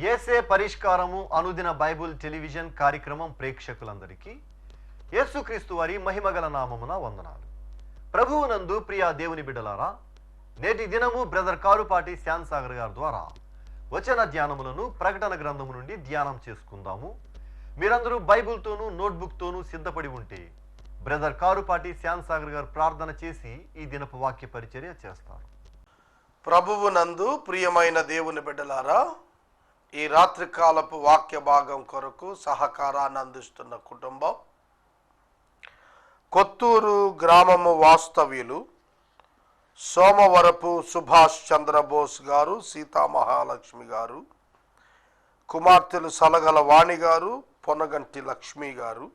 యేసే పరిష్కారము అనుదిన Bible television కార్యక్రమం ప్రేక్షకులందరికీ యేసుక్రీస్తు వారి మహిమగల నామమున వందనాలు. ప్రభువునందు ప్రియ దేవుని బిడ్డలారా, నేటి దినము బ్రదర్ కారుపాటి శ్యామ్ సాగర్ గారి ద్వారా వచన ధ్యానములను ప్రకటన గ్రంథము నుండి ధ్యానం చేసుకుందాము. మీరందరూ బైబుల్తోనూ నోట్బుక్తోనూ సిద్ధపడి ఉంటే బ్రదర్ కారుపాటి శ్యామ్ సాగర్ గారు ప్రార్థన చేసి ఈ దినపు వాక్య పరిచర్య చేస్తారు. ప్రభువునందు ప్రియమైన దేవుని బిడ్డలారా, ఈ రాత్రికాలపు వాక్య భాగం కొరకు సహకారాన్ని అందిస్తున్న కుటుంబం కొత్తూరు గ్రామము వాస్తవ్యులు సోమవరపు సుభాష్ చంద్రబోస్ గారు, సీతామహాలక్ష్మి గారు, కుమార్తెలు సలగల వాణి గారు, పొనగంటి లక్ష్మి గారు,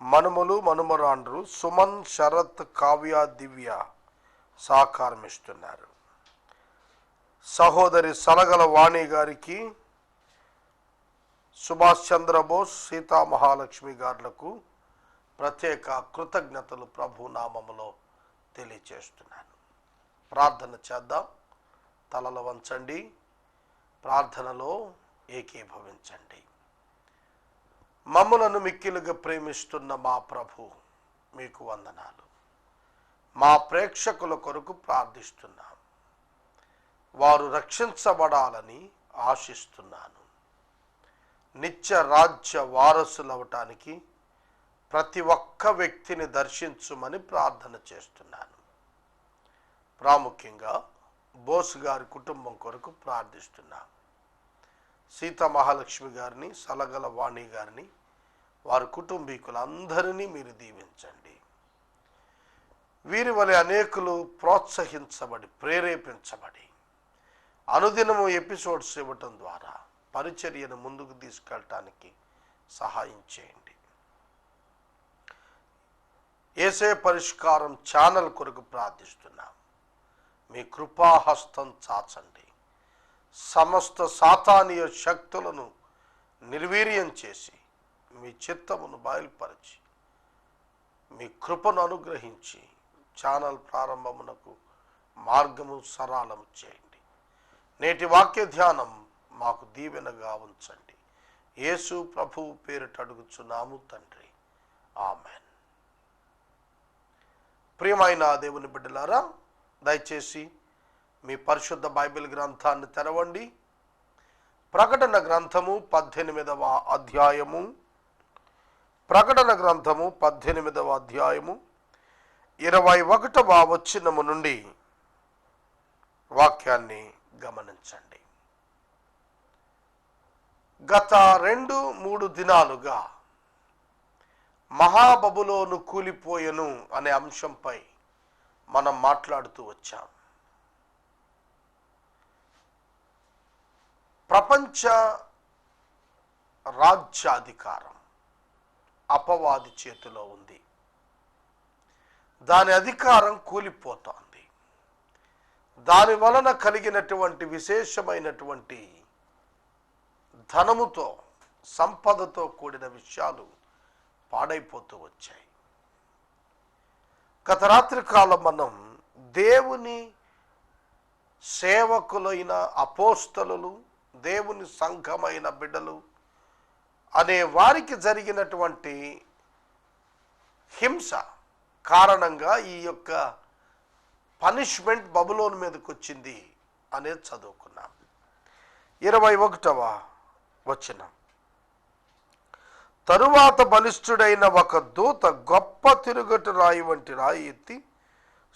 మనుమలు మనుమరాండ్రు సుమన్, శరత్, కావ్య, దివ్య సహకారమిస్తున్నారు. సహోదరి సలగల వాణి గారికి, సుభాష్ చంద్రబోస్, సీతామహాలక్ష్మి గారులకు ప్రత్యేక కృతజ్ఞతలు ప్రభు నామములో తెలియచేస్తున్నాను. ప్రార్థన చేద్దాం. తలలు వంచండి, ప్రార్థనలో ఏకీభవించండి. మమ్ములను మిక్కిలుగా ప్రేమిస్తున్న మా ప్రభు, మీకు వందనాలు. మా ప్రేక్షకుల కొరకు ప్రార్థిస్తున్నాం. వారు రక్షించబడాలని ఆశిస్తున్నాను. నిత్య రాజ్య వారసులవటానికి ప్రతి ఒక్క వ్యక్తిని దర్శించుమని ప్రార్థన చేస్తున్నాను. ప్రాముఖ్యంగా బోస్ గారి కుటుంబం కొరకు ప్రార్థిస్తున్నాను. సీతామహాలక్ష్మి గారిని, సలగల వాణి గారిని, వారి కుటుంబీకులందరినీ మీరు దీవించండి. వీరి వలె అనేకులు ప్రోత్సహించబడి, ప్రేరేపించబడి అనుదినము ఎపిసోడ్స్ ఇవ్వటం ద్వారా పరిచర్యను ముందుకు తీసుకెళ్ళటానికి సహాయం చేయండి. యేసే పరిష్కారం ఛానల్ కొరకు ప్రార్థిస్తున్నాం. మీ కృపాహస్తం చాచండి. సమస్త సాతానీయ శక్తులను నిర్వీర్యం చేసి మీ చిత్తమును బయలుపరిచి మీ కృపను అనుగ్రహించి ఛానల్ ప్రారంభమునకు మార్గము సరళము చేయండి. నేటి వాక్య ధ్యానం మాకు దీవెనగా ఉంచండి. యేసు ప్రభువు పేరిట అడుగుచున్నాము తండ్రి, ఆమెన్. ప్రియమైన దేవుని బిడ్డలారా, దయచేసి మీ పరిశుద్ధ బైబిల్ గ్రంథాన్ని తెరవండి. ప్రకటన గ్రంథము 18వ అధ్యాయము, ప్రకటన గ్రంథము 18వ అధ్యాయము 21వ వచనము నుండి వాక్యాన్ని గమనించండి. గత 2-3 దినాలుగా మహాబబులోను కూలిపోయెను అనే అంశంపై మనం మాట్లాడుతూ వచ్చాం. ప్రపంచ రాజ్యాధికారం అపవాది చేతిలో ఉంది. దాని అధికారం కూలిపోతోంది. దాని వలన కలిగినటువంటి విశేషమైనటువంటి ధనముతో, సంపదతో కూడిన విషయాలు పాడైపోతూ వచ్చాయి. గత రాత్రి కాలం మనం దేవుని సేవకులైన అపోస్తలులు, దేవుని సంఘమైన బిడ్డలు అనే వారికి జరిగినటువంటి హింస కారణంగా ఈ యొక్క పనిష్మెంట్ బబులోను మీదకి వచ్చింది అనేది చదువుకున్నాం. 21వ వచనం, తరువాత బలిష్ఠుడైన ఒక దూత గొప్ప తిరుగటి రాయి వంటి రాయి ఎత్తి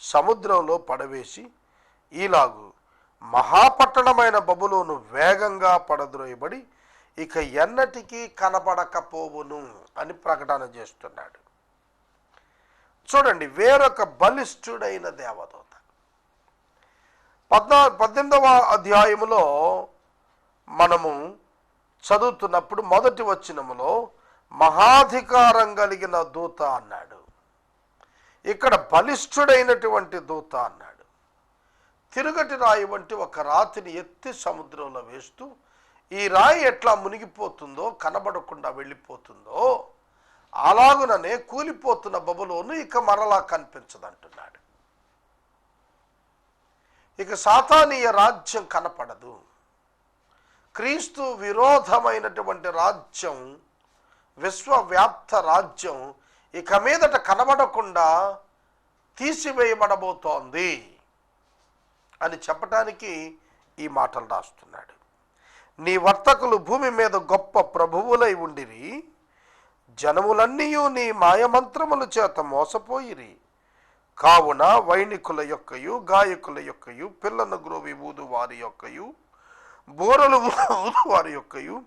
సముద్రంలో పడవేసి, ఈలాగు మహాపట్టణమైన బబులోను వేగంగా పడద్రోయబడి ఇక ఎన్నటికీ కనపడకపోవును అని ప్రకటన చేస్తున్నాడు. చూడండి, వేరొక బలిష్ఠుడైన దేవదూత. 18వ అధ్యాయములో మనము చదువుతున్నప్పుడు మొదటి వచనములో మహాధికారం కలిగిన దూత అన్నాడు. ఇక్కడ బలిష్ఠుడైనటువంటి దూత అన్నాడు. తిరుగటి రాయి వంటి ఒక రాతిని ఎత్తి సముద్రంలో వేస్తూ, ఈ రాయి ఎట్లా మునిగిపోతుందో, కనబడకుండా వెళ్ళిపోతుందో, అలాగుననే కూలిపోతున్న బబులోను ఇక మరలా కనిపించదంటున్నాడు. ఇక సాతానీయ రాజ్యం కనపడదు. క్రీస్తు విరోధమైనటువంటి రాజ్యం, విశ్వవ్యాప్త రాజ్యం ఇక మీదట కనబడకుండా తీసివేయబడబోతోంది అని చెప్పటానికి ఈ మాటలు రాస్తున్నాడు. నీ వర్తకులు భూమి మీద గొప్ప ప్రభువులై ఉండిరి, జనములన్నీయు నీ మాయమంత్రముల చేత మోసపోయిరి. కావున వైణికుల యొక్కయు, గాయకుల యొక్కయు, పిల్లను గ్రోవి ఊదు వారి యొక్కయు, బూరలు ఊదు వారి యొక్కయు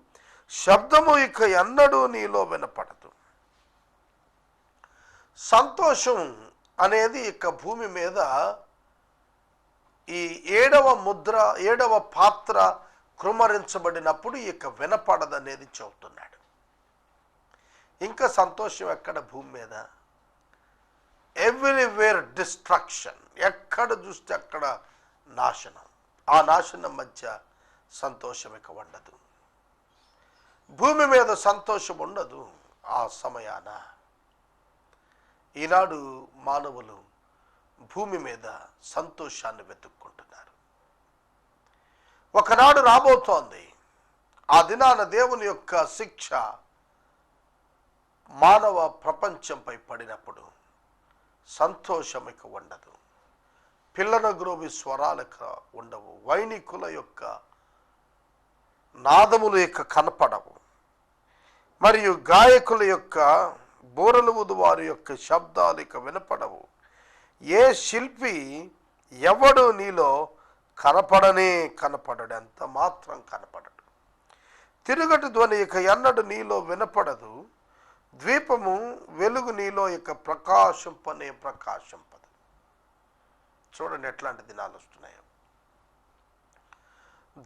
శబ్దము ఇక ఎన్నడూ నీలో వినపడదు. సంతోషం అనేది ఇక భూమి మీద ఈ 7వ ముద్ర, 7వ పాత్ర కృమరించబడినప్పుడు ఇక వినపడదనేది చెబుతున్నాడు. ఇంకా సంతోషం ఎక్కడ భూమి మీద? ఎవ్రీవేర్ డిస్ట్రక్షన్, ఎక్కడ చూస్తే అక్కడ నాశనం. ఆ నాశనం మధ్య సంతోషం ఇక ఉండదు. భూమి మీద సంతోషం ఉండదు ఆ సమయాన. ఈనాడు మానవులు భూమి మీద సంతోషాన్ని వెతుక్కుంటున్నారు. ఒకనాడు రాబోతోంది, ఆ దినాన దేవుని యొక్క శిక్ష మానవ ప్రపంచంపై పడినప్పుడు సంతోషం ఇక ఉండదు. పిల్లన గ్రోవి స్వరాలకు ఉండవు, వైణికుల యొక్క నాదములు ఇక కనపడవు, మరియు గాయకుల యొక్క బూరలు ఊదు వారి యొక్క శబ్దాలు ఇక వినపడవు. ఏ శిల్పి ఎవడు నీలో కనపడడు, ఎంత మాత్రం కనపడడు. తిరుగటి ధ్వని ఇక ఎన్నడు నీలో వినపడదు. ద్వీపము వెలుగు నీలో ఇక ప్రకాశింపదు. చూడండి ఎట్లాంటి దినాలు వస్తున్నాయో.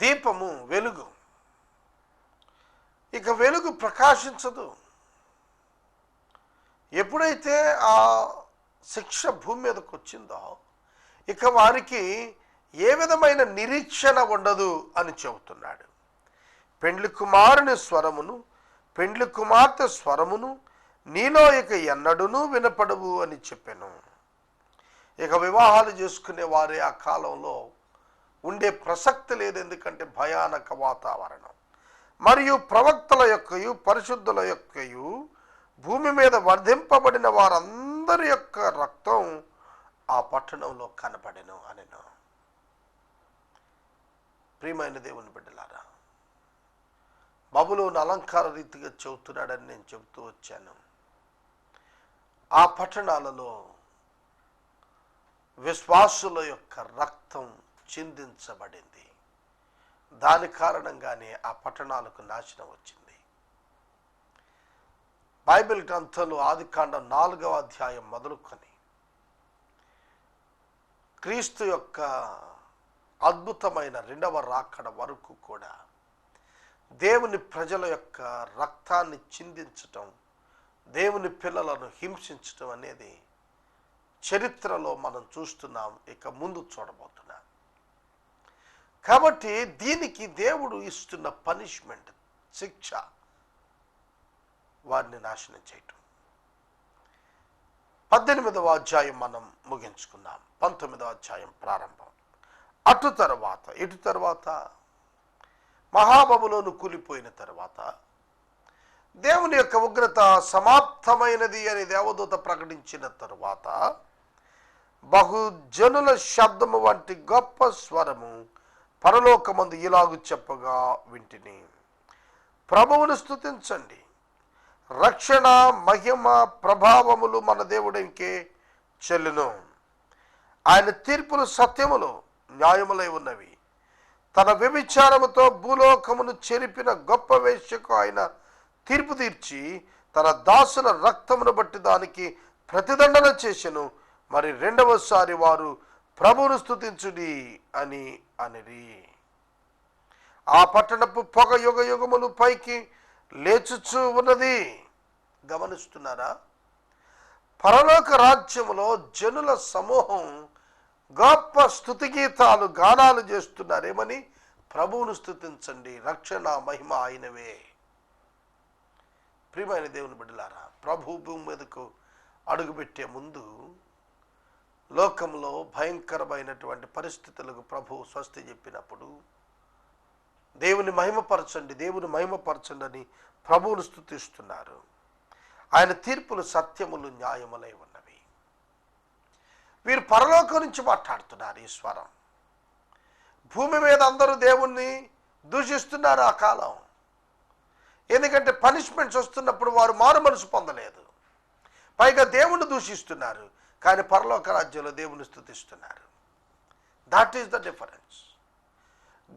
దీపము వెలుగు, ఇక వెలుగు ప్రకాశించదు. ఎప్పుడైతే ఆ శిక్ష భూమి మీదకి వచ్చిందో ఇక వారికి ఏ విధమైన నిరీక్షణ ఉండదు అని చెబుతున్నాడు. పెండ్లి కుమారుని స్వరమును, పెండ్లి కుమార్తె స్వరమును నీలో ఇక ఎన్నడూనూ వినపడవు అని చెప్పాను. ఇక వివాహాలు చేసుకునే వారే ఆ కాలంలో ఉండే ప్రసక్తి లేదు. ఎందుకంటే భయానక వాతావరణం. మరియు ప్రవక్తల యొక్కయు, పరిశుద్ధుల యొక్కయు, భూమి మీద వర్ధింపబడిన వారందరి యొక్క రక్తం ఆ పట్టణంలో కనపడెను అనెను. ప్రియమైన దేవుని బిడ్డలారా, బబులోను అలంకార రీతిగా చెబుతున్నాడని నేను చెబుతూ వచ్చాను. ఆ పట్టణాలలో విశ్వాసుల యొక్క రక్తం చిందించబడింది. దాని కారణంగానే ఆ పట్టణాలకు నాశనం వచ్చింది. బైబిల్ గ్రంథంలో ఆదికాండం 4వ అధ్యాయం మొదలుకొని క్రీస్తు యొక్క అద్భుతమైన 2వ రాకడ వరకు కూడా దేవుని ప్రజల యొక్క రక్తాన్ని చిందించటం, దేవుని పిల్లలను హింసించటం అనేది చరిత్రలో మనం చూస్తున్నాం, ఇక ముందు చూడబోతున్నాం. కాబట్టి దీనికి దేవుడు ఇస్తున్న పనిష్మెంట్, శిక్ష, వారిని నాశనం చేయటం. 18వ అధ్యాయం మనం ముగించుకున్నాం. 19వ అధ్యాయం ప్రారంభం. ఇటు తర్వాత మహాబబులోను కూలిపోయిన తర్వాత దేవుని యొక్క ఉగ్రత సమాప్తమైనది అని దేవదూత ప్రకటించిన తరువాత బహుజనుల శబ్దము వంటి గొప్ప స్వరము పరలోకమందు ఇలాగు చెప్పగా వింటిని, ప్రభువును స్తుతించండి, రక్షణ, మహిమ, ప్రభావములు మన దేవుడికే చెల్లును. ఆయన తీర్పులు సత్యములు, న్యాయములై ఉన్నవి. తన వ్యభిచారముతో భూలోకమును చెరిపిన గొప్ప వేశ్యకు ఆయన తీర్పు తీర్చి తన దాసుల రక్తమును బట్టి దానికి ప్రతిదండన చేసెను. మరి 2వసారి వారు ప్రభువును స్తుతించుడి అని అనిరి. ఆ పట్టణపు పొగ యుగ యుగములు పైకి లేచుచూ ఉన్నది. గమనిస్తున్నారా? పరలోక రాజ్యములో జనుల సమూహం గొప్ప స్తుతి గీతాలు, గానాలు చేస్తున్నారేమని, ప్రభువును స్తుతించండి, రక్షణ, మహిమ ఆయనవే. ప్రియమైన దేవుని బిడ్డలారా, ప్రభు భూమి మీదకు అడుగుపెట్టే ముందు లోకంలో భయంకరమైనటువంటి పరిస్థితులకు ప్రభు స్వస్తి చెప్పినప్పుడు దేవుని మహిమపరచండి, దేవుని మహిమపరచండి అని ప్రభువును స్తుతిస్తున్నారు. ఆయన తీర్పులు సత్యములు న్యాయములై ఉన్నవి. వీరు పరలోకం నుంచి మాట్లాడుతున్నారు. ఈ స్వరం భూమి మీద అందరూ దేవుణ్ణి దూషిస్తున్నారు ఆ కాలం. ఎందుకంటే పనిష్మెంట్స్ వస్తున్నప్పుడు వారు మారు మనసు పొందలేదు. పైగా దేవుణ్ణి దూషిస్తున్నారు, కానీ పరలోక రాజ్యంలో దేవుని స్తుతిస్తున్నారు. That is the difference.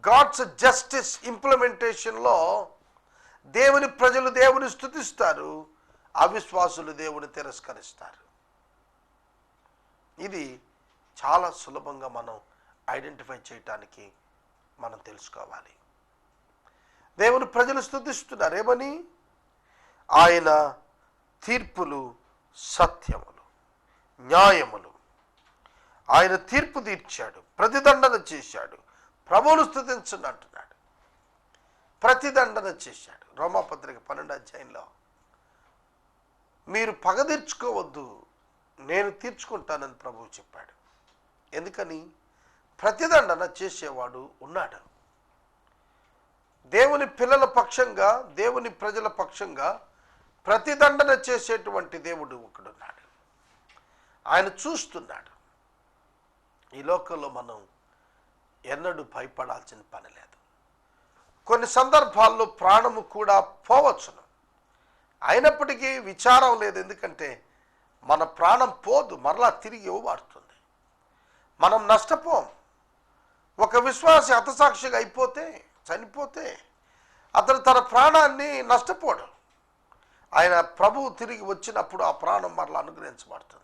God's justice ఇంప్లిమెంటేషన్లో దేవుని ప్రజలు దేవుని స్తుతిస్తారు, అవిశ్వాసులు దేవుని తిరస్కరిస్తారు. ఇది చాలా సులభంగా మనం ఐడెంటిఫై చేయటానికి మనం తెలుసుకోవాలి. దేవుని ప్రజలు స్తుతిస్తున్నారు ఏమని? ఆయన తీర్పులు సత్యములు న్యాయములు. ఆయన తీర్పు తీర్చాడు, ప్రతిదండన చేశాడు. ప్రభువును స్తుతించండి అంటున్నాడు. ప్రతిదండన చేశాడు. రోమాపత్రిక 12వ అధ్యాయంలో మీరు పగ తీర్చుకోవద్దు, నేను తీర్చుకుంటానని ప్రభువు చెప్పాడు. ఎందుకని? ప్రతిదండన చేసేవాడు ఉన్నాడు. దేవుని పిల్లల పక్షంగా, దేవుని ప్రజల పక్షంగా ప్రతిదండన చేసేటువంటి దేవుడు ఒకడున్నాడు. ఆయన చూస్తున్నాడు. ఈ లోకంలో మనం ఎన్నడూ భయపడాల్సిన పని లేదు. కొన్ని సందర్భాల్లో ప్రాణము కూడా పోవచ్చును, అయినప్పటికీ విచారం లేదు. ఎందుకంటే మన ప్రాణం పోదు, మరలా తిరిగి ఇవ్వబడుతుంది. మనం నష్టపోం. ఒక విశ్వాసి హతసాక్షిగా అయిపోతే, చనిపోతే అతను తన ప్రాణాన్ని నష్టపోడు. ఆయన ప్రభువు తిరిగి వచ్చినప్పుడు ఆ ప్రాణం మరలా అనుగ్రహించబడుతుంది.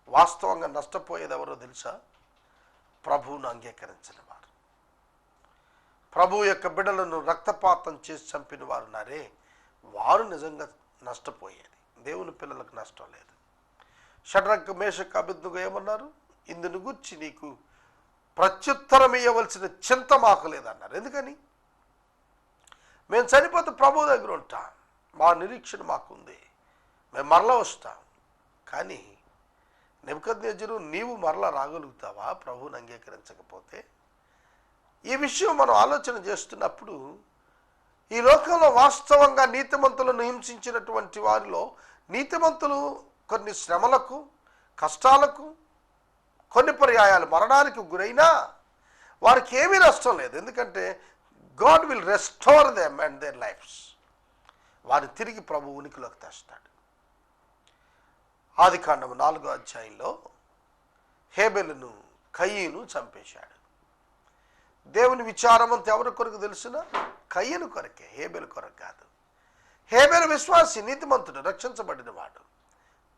వాస్తవంగా నష్టపోయేది ఎవరో తెలుసా? ప్రభువును అంగీకరించిన వారు. ప్రభు యొక్క బిడ్డలను రక్తపాతం చేసి చంపిన వారు ఉన్నారే, వారు నిజంగా నష్టపోయేది. దేవుని పిల్లలకు నష్టం లేదు. షడ్రక్ మేషక్ అబేద్నెగో ఏమన్నారు? ఇందును గురించి నీకు ప్రత్యుత్తరం ఇవ్వవలసిన చింత మాకు లేదన్నారు. ఎందుకని? మేము చనిపోతే ప్రభు దగ్గర ఉంటాం, మా నిరీక్షణ మాకుంది, మేము మరలా వస్తాం. కానీ నెబుకద్నెజరు, నీవు మరలా రాగలుగుతావా ప్రభువుని అంగీకరించకపోతే? ఈ విషయం మనం ఆలోచన చేస్తున్నప్పుడు, ఈ లోకంలో వాస్తవంగా నీతిమంతులను హింసించినటువంటి వారిలో నీతిమంతులు కొన్ని శ్రమలకు, కష్టాలకు, కొన్ని పర్యాయాలు మరణానికి గురైనా వారికి ఏమీ నష్టం లేదు. ఎందుకంటే God will restore them and there lifes. వారిని తిరిగి ప్రభు ఉనికిలోకి తెస్తాడు. ఆదికాండము 4వ అధ్యాయంలో హేబెలును కయీను చంపేశాడు. దేవుని విచారం అంతా ఎవరి కొరకు తెలుసునా? కయీను కొరకే, హేబెలు కొరకు కాదు. హేబెలు విశ్వాసి, నీతిమంతుడు, రక్షించబడిన వాడు,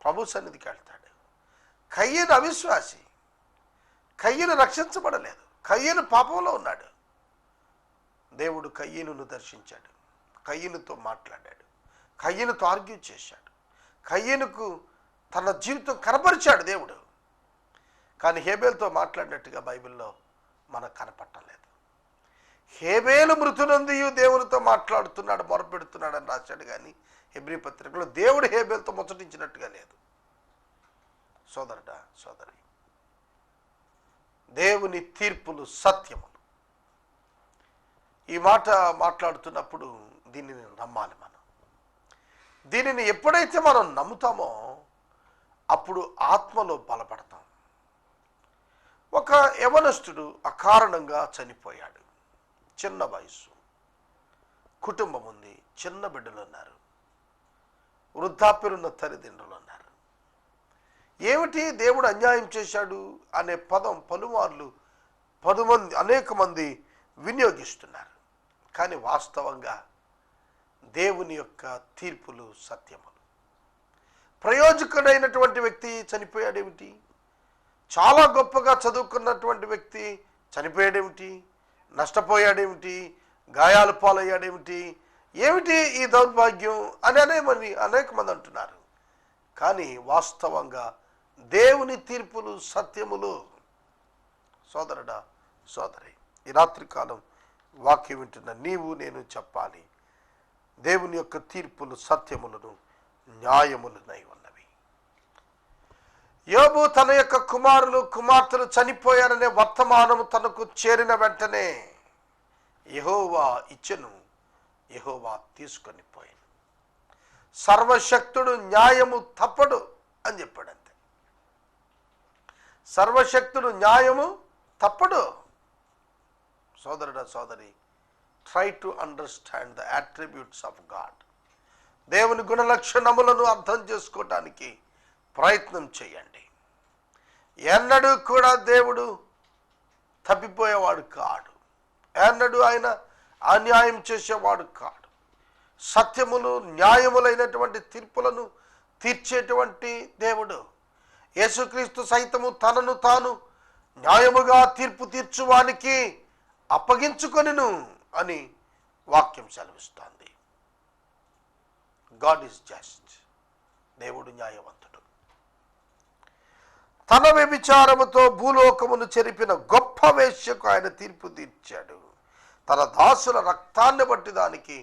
ప్రభు సన్నిధికి వెళ్తాడు. కయీను అవిశ్వాసి, కయీను రక్షించబడలేదు, కయీను పాపంలో ఉన్నాడు. దేవుడు కయీనును దర్శించాడు, కయీనుతో మాట్లాడాడు, కయీనుతో ఆర్గ్యూ చేశాడు, కయీనుకు తన జీవితం కనపరిచాడు దేవుడు. కానీ హేబేలుతో మాట్లాడినట్టుగా బైబిల్లో మనకు కనపట్టలేదు. హేబేలు మృతునందియు దేవునితో మాట్లాడుతున్నాడు, మొరపెడుతున్నాడు అని రాశాడు. కానీ హెబ్రీ పత్రికలో దేవుడు హేబేలుతో ముచ్చటించినట్టుగా లేదు. సోదరుడా, సోదరి, దేవుని తీర్పులు సత్యములు. ఈ మాట మాట్లాడుతున్నప్పుడు దీనిని నమ్మాలి మనం. దీనిని ఎప్పుడైతే మనం నమ్ముతామో అప్పుడు ఆత్మలో బలపడతాం. ఒక యవనస్తుడు అకారణంగా చనిపోయాడు. చిన్న వయసు, కుటుంబం ఉంది, చిన్న బిడ్డలు ఉన్నారు, వృద్ధాప్యులున్న తల్లిదండ్రులు ఉన్నారు. ఏమిటి దేవుడు అన్యాయం చేశాడు అనే పదం పలుమార్లు అనేక మంది వినియోగిస్తున్నారు. కానీ వాస్తవంగా దేవుని యొక్క తీర్పులు సత్యములు. ప్రయోజకుడైనటువంటి వ్యక్తి చనిపోయాడేమిటి? చాలా గొప్పగా చదువుకున్నటువంటి వ్యక్తి చనిపోయాడేమిటి? నష్టపోయాడేమిటి? గాయాలు పాలయ్యాడేమిటి? ఏమిటి ఈ దౌర్భాగ్యం అని అనేక మంది అంటున్నారు. కానీ వాస్తవంగా దేవుని తీర్పులు సత్యములు. సోదరుడా, సోదరి, ఈ రాత్రికాలం వాక్యం వింటున్న నీవు నేను చెప్పాలి, దేవుని యొక్క తీర్పులు సత్యములను న్యాయములనై ఉన్నవి. యోబు తన యొక్క కుమారులు కుమార్తెలు చనిపోయారనే వర్తమానము తనకు చేరిన వెంటనే యెహోవా ఇచ్చెను, యెహోవా తీసుకొని పోయాను. సర్వశక్తుడు న్యాయము తప్పడు అని చెప్పాడు అంతే. సర్వశక్తుడు న్యాయము తప్పడు. సోదరుడా సోదరి, try to understand the attributes of God. దేవుని గుణలక్షణములను అర్థం చేసుకోవటానికి ప్రయత్నం చేయండి. ఎన్నడూ కూడా దేవుడు తప్పిపోయేవాడు కాడు. ఎన్నడూ ఆయన అన్యాయం చేసేవాడు కాడు. సత్యములు న్యాయములైనటువంటి తీర్పులను తీర్చేటువంటి దేవుడు. యేసుక్రీస్తు సైతము తనను తాను న్యాయముగా తీర్పు తీర్చువానికి అప్పగించుకొనెను అని వాక్యం సెలవిస్తోంది. God is just. దేవుడు న్యాయవంతుడు. తన వ్యభిచారముతో భూలోకమును చెరిపిన గొప్ప వేశ్యకు ఆయన తీర్పు తీర్చాడు. తన దాసుల రక్తాన్ని బట్టి దానికి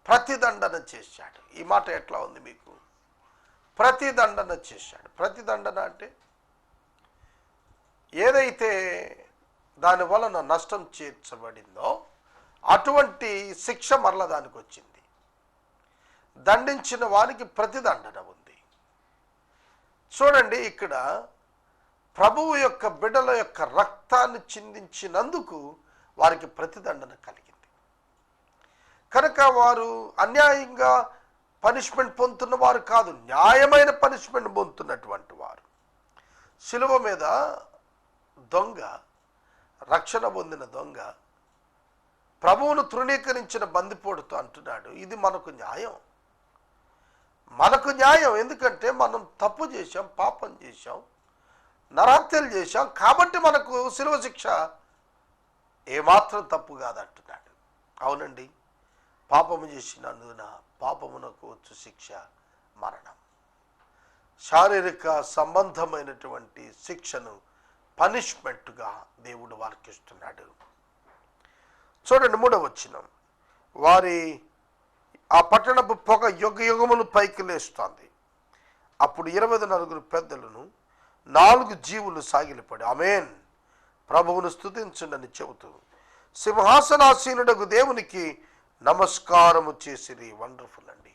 ప్రతిదండన చేశాడు. ఈ మాట ఎట్లా ఉంది మీకు? ప్రతిదండన చేశాడు. ప్రతిదండన అంటే ఏదైతే దాని వలన నష్టం చేర్చబడిందో అటువంటి శిక్ష మరల దానికి వచ్చింది. దండించిన వారికి ప్రతిదండన ఉంది. చూడండి, ఇక్కడ ప్రభువు యొక్క బిడ్డల యొక్క రక్తాన్ని చిందించినందుకు వారికి ప్రతిదండన కలిగింది. కనుక వారు అన్యాయంగా పనిష్మెంట్ పొందుతున్న వారు కాదు, న్యాయమైన పనిష్మెంట్ పొందుతున్నటువంటి వారు. శిలువ మీద దొంగ, రక్షణ పొందిన దొంగ ప్రభువును తృణీకరించిన బందిపోటుతో అంటున్నాడు, ఇది మనకు న్యాయం. మనకు న్యాయం. ఎందుకంటే మనం తప్పు చేశాం, పాపం చేశాం, నరహత్యలు చేశాం, కాబట్టి మనకు శిలువ శిక్ష ఏమాత్రం తప్పు కాదంటున్నాడు. అవునండి, పాపము చేసినందున పాపమునకు వచ్చు శిక్ష మరణం. శారీరక సంబంధమైనటువంటి శిక్షను పనిష్మెంట్గా దేవుడు వారికి ఇస్తున్నాడు. చూడండి 3వ వచనం. వారి ఆ పట్టణపు పొగ యుగ యుగములు పైకి లేస్తోంది. అప్పుడు 24 పెద్దలను 4 జీవులు సాగిలపడి ఆమేన్, ప్రభువును స్తుతించుండని చెబుతూ సింహాసనాసీనుడకు దేవునికి నమస్కారము చేసిరి. వండర్ఫుల్ అండి.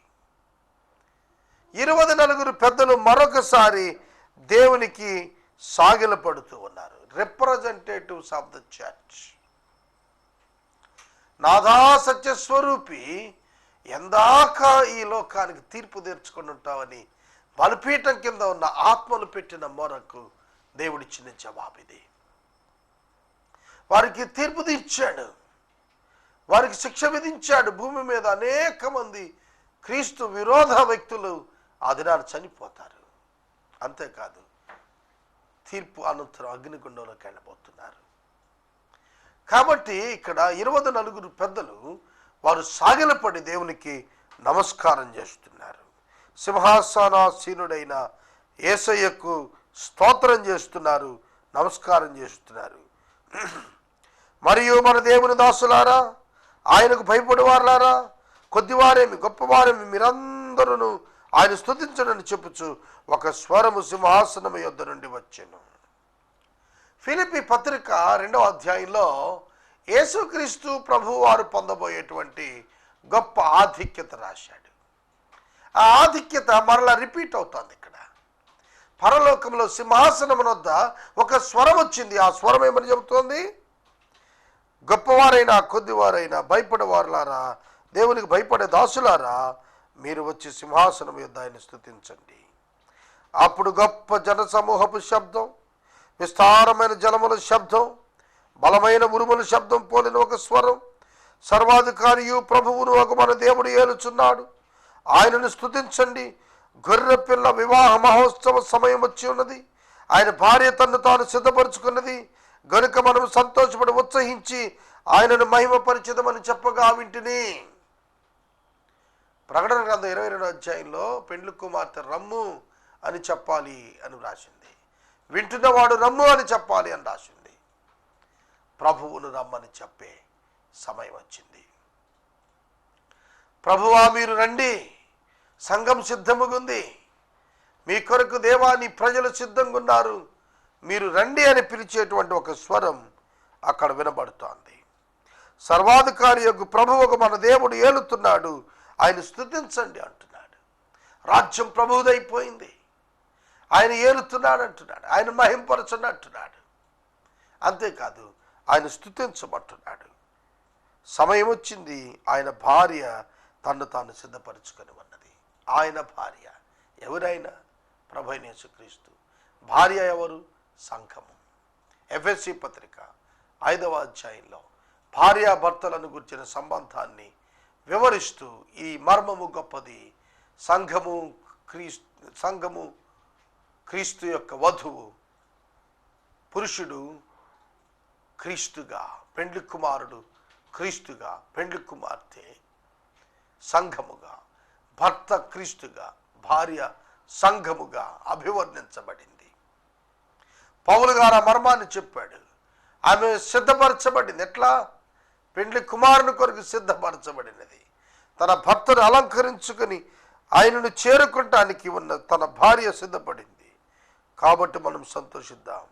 24 పెద్దలు మరొకసారి దేవునికి సాగిలపడుతూ ఉన్నారు. Representatives of the church. నాథా సత్యస్వరూపి, ఎందాక ఈ లోకానికి తీర్పు తీర్చుకొని ఉంటావని బలిపీఠం కింద ఉన్న ఆత్మలు పెట్టిన మొరకు దేవుడిచ్చిన జవాబు ఇది. వారికి తీర్పు తీర్చాడు, వారికి శిక్ష విధించాడు. భూమి మీద అనేక మంది క్రీస్తు విరోధ వ్యక్తులు ఆ దినాన్ని చనిపోతారు. అంతేకాదు, తీర్పు అనంతరం అగ్నిగుండంలోకి వెళ్ళబోతున్నారు. కాబట్టి ఇక్కడ 24 పెద్దలు వారు సాగిలపడి దేవునికి నమస్కారం చేస్తున్నారు. సింహాసనాసీనుడైన యేసయ్యకు స్తోత్రం చేస్తున్నారు, నమస్కారం చేస్తున్నారు. మరియు మన దేవుని దాసులారా, ఆయనకు భయపడేవారులారా, కొద్దివారేమి గొప్పవారేమి మీరందరూ ఆయన స్తుతించడని చెప్పుచు ఒక స్వరము సింహాసనము యొద్ద నుండి వచ్చెను. ఫిలిప్పీ పత్రిక 2వ అధ్యాయంలో యేసుక్రీస్తు ప్రభువు వారు పొందబోయేటువంటి గొప్ప ఆధిక్యత రాశాడు. ఆ ఆధిక్యత మరలా రిపీట్ అవుతుంది. ఇక్కడ పరలోకంలో సింహాసనం వద్ద ఒక స్వరం వచ్చింది. ఆ స్వరం ఏమని చెబుతోంది? గొప్పవారైనా కొద్దివారైనా భయపడేవారులారా, దేవునికి భయపడే దాసులారా, మీరు వచ్చి సింహాసనం యొద్ద ఆయన స్తుతించండి. అప్పుడు గొప్ప జన సమూహపు శబ్దం, విస్తారమైన జలముల శబ్దం, బలమైన ఉరుముల శబ్దం పోలిన ఒక స్వరం, సర్వాధికారియు ప్రభువును ఒక మన దేవుడు ఏలుచున్నాడు, ఆయనను స్తుతించండి, గొర్రె పిల్ల వివాహ మహోత్సవ సమయం వచ్చి ఉన్నది, ఆయన భార్య తన్ను తాను సిద్ధపరుచుకున్నది, గనుక మనం సంతోషపడి ఉత్సహించి ఆయనను మహిమపరిచిదమని చెప్పగా వింటిని. ప్రకటన గ్రంథం 22వ అధ్యాయంలో పెండ్లి కుమార్తె రమ్ము అని చెప్పాలి అని రాసింది. వింటున్నవాడు రమ్ము అని చెప్పాలి అని రాసింది. ప్రభువును రమ్మని చెప్పే సమయం వచ్చింది. ప్రభువా మీరు రండి, సంఘం సిద్ధముగుంది, మీ కొరకు దేవా నీ ప్రజలు సిద్ధంగా ఉన్నారు, మీరు రండి అని పిలిచేటువంటి ఒక స్వరం అక్కడ వినబడుతోంది. సర్వాధికారి యొక్క ప్రభువుకు మన దేవుడు ఏలుతున్నాడు, ఆయన స్తుతించండి అంటున్నాడు. రాజ్యం ప్రభువుదైపోయింది, ఆయన ఏలుతున్నాడు అంటున్నాడు, ఆయన మహింపరచండి అంటున్నాడు. అంతేకాదు ఆయన స్తుతించమంటున్నాడు. సమయం వచ్చింది, ఆయన భార్య తన్ను తాను సిద్ధపరచుకొని ఉన్నది. ఆయన భార్య ఎవరైనా ప్రభు అయిన యేసుక్రీస్తు. భార్య ఎవరు? సంఘము. ఎఫెసీ పత్రిక 5వ అధ్యాయంలో భార్యాభర్తలను గురించిన సంబంధాన్ని వివరిస్తూ ఈ మర్మము గొప్పది. సంఘము క్రీస్తు యొక్క వధువు, పురుషుడు క్రీస్తుగా, పెండ్లి కుమారుడు క్రీస్తుగా, పెండ్లి కుమార్తె సంఘముగా, భర్త క్రీస్తుగా, భార్య సంఘముగా అభివర్ణించబడింది. పౌలు గారు ఆ మర్మాన్ని చెప్పాడు. ఆమె సిద్ధపరచబడింది. ఎట్లా? పెండ్లి కుమారుని కొరకు సిద్ధపరచబడినది. తన భర్తను అలంకరించుకొని ఆయనను చేరుకుంటానికి ఉన్న తన భార్య సిద్ధపడింది. కాబట్టి మనం సంతోషిద్దాం,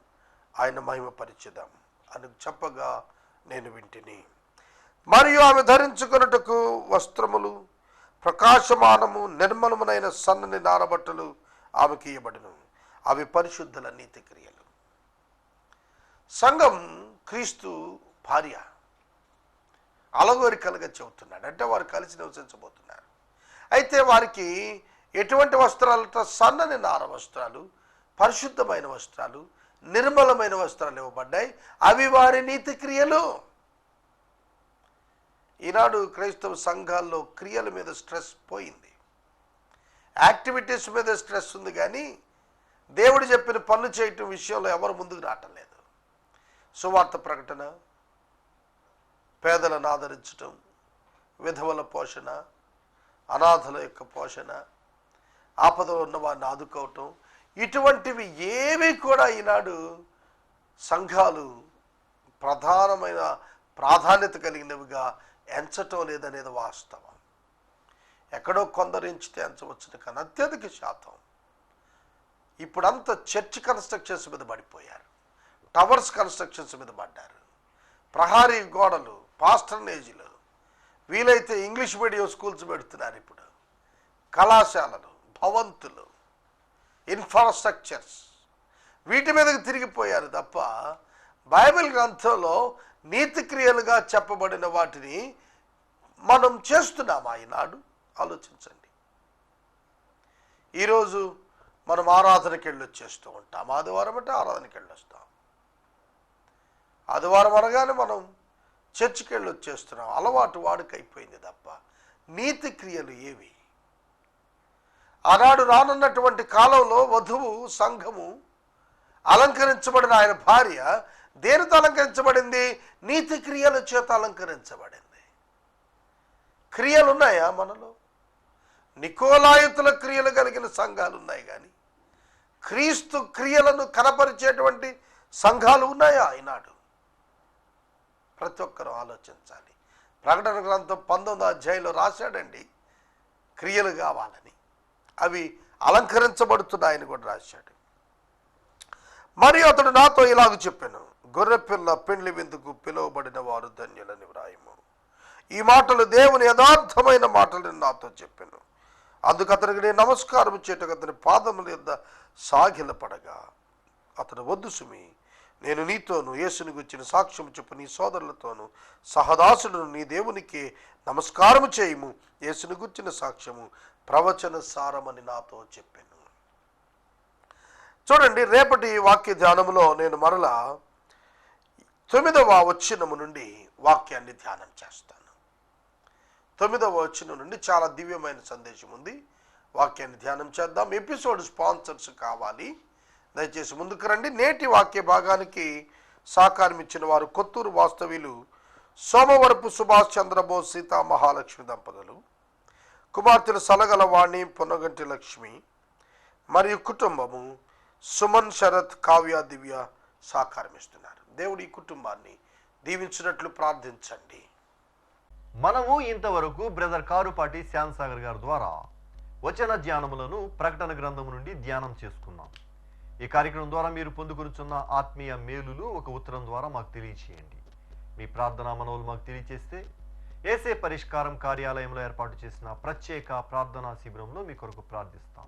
ఆయన మహిమపరిచిద్దాం అని చెప్పగా నేను వింటిని. మరియు ఆమె ధరించుకొనుటకు వస్త్రములు, ప్రకాశమానము నిర్మలమునైన సన్నని నారబట్టలు ఆమెకి ఇవ్వబడును. అవి పరిశుద్ధుల నీతి క్రియలు. సంఘం క్రీస్తు భార్య అలగోరికలుగా చెబుతున్నాడు. అంటే వారు కలిసి నివసించబోతున్నారు. అయితే వారికి ఎటువంటి వస్త్రాలతో? సన్నని నార వస్త్రాలు, పరిశుద్ధమైన వస్త్రాలు, నిర్మలమైన వస్త్రాలు ఇవ్వబడ్డాయి. అవి వారి నీతి క్రియలు. ఈనాడు క్రైస్తవ సంఘాల్లో క్రియల మీద స్ట్రెస్ పోయింది, యాక్టివిటీస్ మీద స్ట్రెస్ ఉంది. కానీ దేవుడు చెప్పిన పనులు చేయటం విషయంలో ఎవరు ముందుకు రావటం లేదు. సువార్త ప్రకటన, పేదలను ఆదరించటం, విధవల పోషణ, అనాథల యొక్క పోషణ, ఆపదలో ఉన్న వారిని ఆదుకోవటం, ఇటువంటివి ఏవి కూడా ఈనాడు సంఘాలు ప్రధానమైన ప్రాధాన్యత కలిగినవిగా ఎంచటం లేదనేది వాస్తవం. ఎక్కడో కొందరు ఎంచితే ఎంచవచ్చును, కానీ అత్యధిక శాతం ఇప్పుడంతా చర్చ్ కన్స్ట్రక్షన్స్ మీద పడిపోయారు, టవర్స్ కన్స్ట్రక్షన్స్ మీద పడ్డారు, ప్రహారీ గోడలు, పాస్టర్నేజీలు, వీలైతే ఇంగ్లీష్ మీడియం స్కూల్స్ పెడుతున్నారు. ఇప్పుడు కళాశాలలు, భవంతులు, ఇన్ఫ్రాస్ట్రక్చర్స్, వీటి మీదకి తిరిగిపోయారు తప్ప బైబిల్ గ్రంథంలో నీతి క్రియలుగా చెప్పబడిన వాటిని మనం చేస్తున్నామా ఈనాడు? ఆలోచించండి. ఈరోజు మనం ఆరాధనకి వెళ్ళి వచ్చేస్తూ ఉంటాం. ఆదివారం అంటే ఆరాధనకి వెళ్ళి వస్తాం. ఆదివారం అనగానే మనం చర్చికి వెళ్ళి వచ్చేస్తున్నాం. అలవాటు వాడుకైపోయింది తప్ప నీతి క్రియలు ఏవి? ఆనాడు రానున్నటువంటి కాలంలో వధువు సంఘము అలంకరించబడిన ఆయన భార్య దేనితో అలంకరించబడింది? నీతి క్రియల చేత అలంకరించబడింది. క్రియలు ఉన్నాయా మనలో? నికోలాయితుల క్రియలు కలిగిన సంఘాలు ఉన్నాయి, కానీ క్రీస్తు క్రియలను కనపరిచేటువంటి సంఘాలు ఉన్నాయా ఈనాడు? ప్రతి ఒక్కరూ ఆలోచించాలి. ప్రకటన గ్రంథం 19వ అధ్యాయంలో రాశాడండి, క్రియలు కావాలని. అవి అలంకరించబడుతున్నాయని కూడా రాశాడు. మరియు అతడు నాతో ఇలాగ చెప్పాను, గొర్రెపిల్ల పెండ్లి విందుకు పిలువబడిన వారు ధన్యులని వ్రాయము. ఈ మాటలు దేవుని యథార్థమైన మాటలను నాతో చెప్పాను. అందుకు అతనికి నేను నమస్కారం చేయటకు అతని పాదముల యొద్ద సాగిలపడగా అతడు, వద్దు సుమి, నేను నీతోను యేసుని గురించిన సాక్ష్యం చెప్పు, నీ సోదరులతోనూ సహదాసులను నీ దేవునికి నమస్కారము చేయము, యేసుని గురించిన సాక్ష్యము ప్రవచన సారమని నాతో చెప్పాను. చూడండి, రేపటి వాక్య ధ్యానములో నేను మరలా 9వ వచనము నుండి వాక్యాన్ని ధ్యానం చేస్తాను. 9వ వచనం నుండి చాలా దివ్యమైన సందేశం ఉంది. వాక్యాన్ని ధ్యానం చేద్దాం. ఎపిసోడ్ స్పాన్సర్స్ కావాలి, దయచేసి ముందుకు రండి. నేటి వాక్య భాగానికి సహకారం ఇచ్చిన వారు కొత్తూరు వాస్తవ్యులు సోమవరపు సుభాష్ చంద్రబోస్ సీతా మహాలక్ష్మి దంపతులు, కుమార్తెలు సలగల వాణి పొన్నగంటి లక్ష్మి మరియు కుటుంబము, సుమన్ శరత్ కావ్య దివ్య సహకారం ఇస్తున్నారు. దేవుడి ఈ కుటుంబాన్ని దీవించినట్లు ప్రార్థించండి. మనము ఇంతవరకు బ్రదర్ కారుపాటి శ్యామ్ సాగర్ గారి ద్వారా వచన ధ్యానములను ప్రకటన గ్రంథము నుండి ధ్యానం చేసుకున్నాం. ఈ కార్యక్రమం ద్వారా మీరు పొందుకొనుచున్న ఆత్మీయ మేలులు ఒక ఉత్తరం ద్వారా మాకు తెలియచేయండి. మీ ప్రార్థనా మనవులు మాకు తెలియజేస్తే ఏసే పరిష్కారం కార్యాలయంలో ఏర్పాటు చేసిన ప్రత్యేక ప్రార్థనా శిబిరంలో మీ కొరకు ప్రార్థిస్తాం.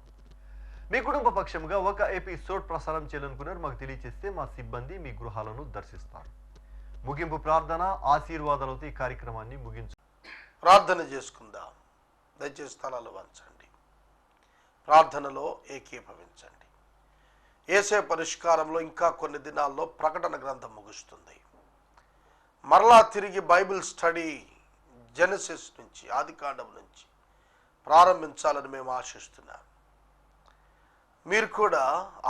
మీ కుటుంబ పక్షంగా ఒక ఎపిసోడ్ ప్రసారం చేయాలనుకున్నారు మాకు తెలియజేస్తే మా సిబ్బంది మీ గృహాలను దర్శిస్తారు. ముగింపు ప్రార్థన ఆశీర్వాదాలతో ఈ కార్యక్రమాన్ని ముగించు. ప్రార్థన చేసుకుందాం. దయచేసి స్థలాలు వంచండి, ప్రార్థనలో ఏకీభవించండి. ఏసే పరిష్కారంలో ఇంకా కొన్ని దినాల్లో ప్రకటన గ్రంథం ముగుస్తుంది. మరలా తిరిగి బైబిల్ స్టడీ జెనసిస్ నుంచి, ఆదికాండం నుంచి ప్రారంభించాలని మేము ఆశిస్తున్నాం. మీరు కూడా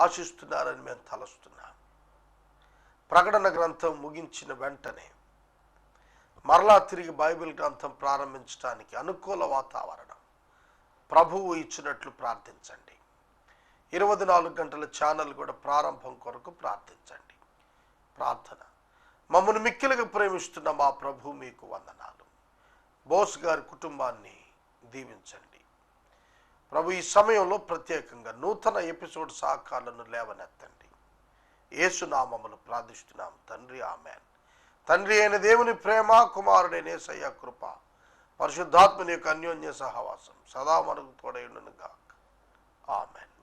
ఆశిస్తున్నారని మేము తలస్తున్నాం. ప్రకటన గ్రంథం ముగించిన వెంటనే మరలా తిరిగి బైబిల్ గ్రంథం ప్రారంభించడానికి అనుకూల వాతావరణం ప్రభువు ఇచ్చినట్లు ప్రార్థించండి. 24 గంటల ఛానల్ కూడా ప్రారంభం కొరకు ప్రార్థించండి. ప్రార్థన. మమ్మల్ని మిక్కిలిగా ప్రేమిస్తున్న మా ప్రభు మీకు వందనాలు. బోస్ గారి కుటుంబాన్ని దీవించండి ప్రభు. ఈ సమయంలో ప్రత్యేకంగా నూతన ఎపిసోడ్ సహకారాలను లేవనెత్తండి. యేసునామములో ప్రార్థిస్తున్నాం తండ్రి, ఆమేన్. తండ్రి అయిన దేవుని ప్రేమ, కుమారుడైన యేసయ్య కృప, పరిశుద్ధాత్మని యొక్క అన్యోన్య సహవాసం సదా మనకు తోడై ఉండును గాక. ఆమేన్.